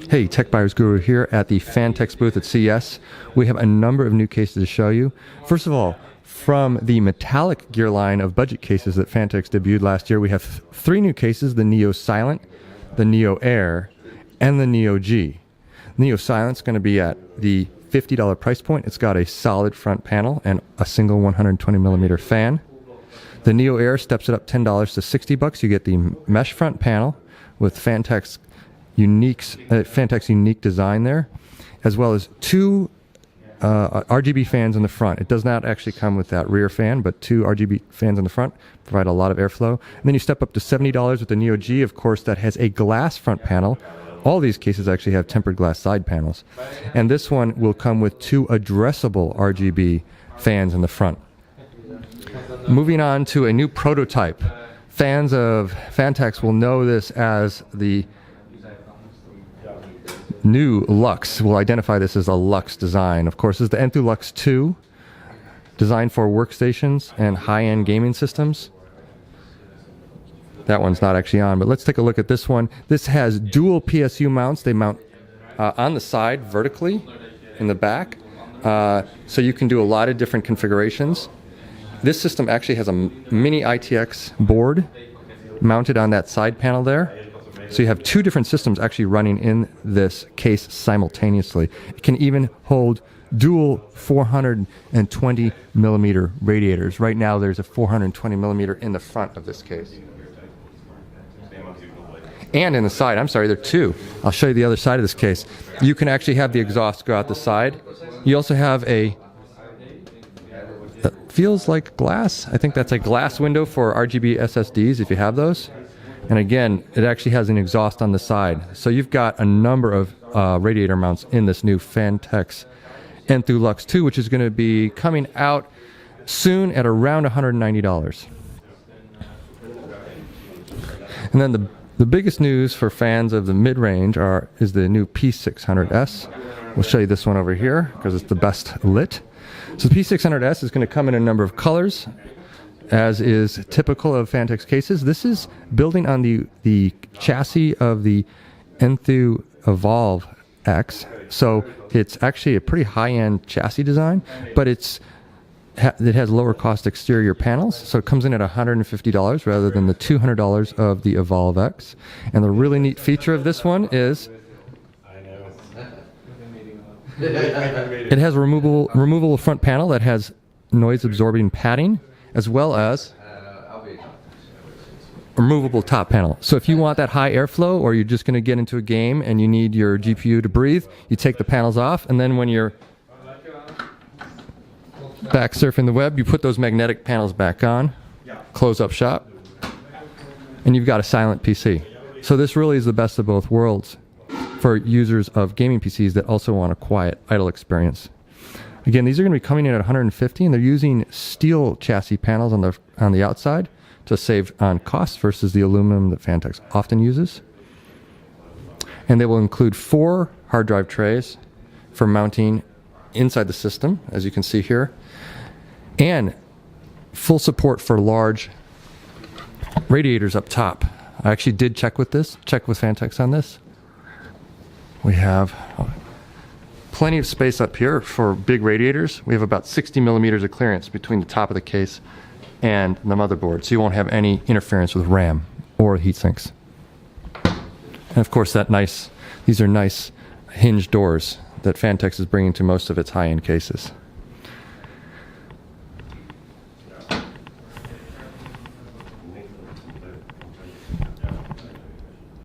Hey, Tech Buyers Guru here at the Fantex booth at CES. We have a number of new cases to show you. First of all, from the metallic gear line of budget cases that Fantex debuted last year, we have three new cases: the Neo Silent, the Neo Air, and the Neo G. Neo Silent's going to be at the $50 price point. It's got a solid front panel and a single 120mm fan. The Neo Air steps it up $10 to $60. You get the mesh front panel with Fantex unique design there, as well as two RGB fans in the front. It does not actually come with that rear fan, but two RGB fans in the front provide a lot of airflow. And then you step up to $70 with the Neo G, of course, that has a glass front panel. All these cases actually have tempered glass side panels. And this one will come with two addressable RGB fans in the front. Moving on to a new prototype. Fans of Fantex will know this as the new Lux. We'll identify this as a Lux design. Of course, this is the Enthoo Lux 2, designed for workstations and high-end gaming systems. That one's not actually on, but let's take a look at this one. This has dual PSU mounts. They mount on the side vertically in the back, so you can do a lot of different configurations. This system actually has a mini ITX board mounted on that side panel there. So you have two different systems actually running in this case simultaneously. It can even hold dual 420mm radiators. Right now there's a 420mm in the front of this case. And in the side, I'm sorry, there are two. I'll show you the other side of this case. You can actually have the exhaust go out the side. You also have that feels like glass. I think that's a glass window for RGB SSDs if you have those. And again, it actually has an exhaust on the side. So you've got a number of radiator mounts in this new Fantex Enthoo Lux 2, which is going to be coming out soon at around $190. And then the biggest news for fans of the mid-range is the new P600S. We'll show you this one over here because it's the best lit. So the P600S is going to come in a number of colors, as is typical of Fantex cases. This is building on the chassis of the Enthoo Evolve X. So it's actually a pretty high-end chassis design, but it has lower cost exterior panels. So it comes in at $150 rather than the $200 of the Evolve X. And the really neat feature of this one is it has a removable front panel that has noise-absorbing padding, as well as a removable top panel. So if you want that high airflow, or you're just going to get into a game and you need your GPU to breathe, you take the panels off, and then when you're back surfing the web, you put those magnetic panels back on, close up shop, and you've got a silent PC. So this really is the best of both worlds for users of gaming PCs that also want a quiet, idle experience. Again, these are going to be coming in at $150, and they're using steel chassis panels on the outside to save on costs versus the aluminum that Fantex often uses. And they will include 4 hard drive trays for mounting inside the system, as you can see here, and full support for large radiators up top. I actually did check with Fantex on this. We have plenty of space up here for big radiators. We have about 60mm of clearance between the top of the case and the motherboard, so you won't have any interference with RAM or heat sinks. And of course, these are nice hinged doors that Fantex is bringing to most of its high-end cases.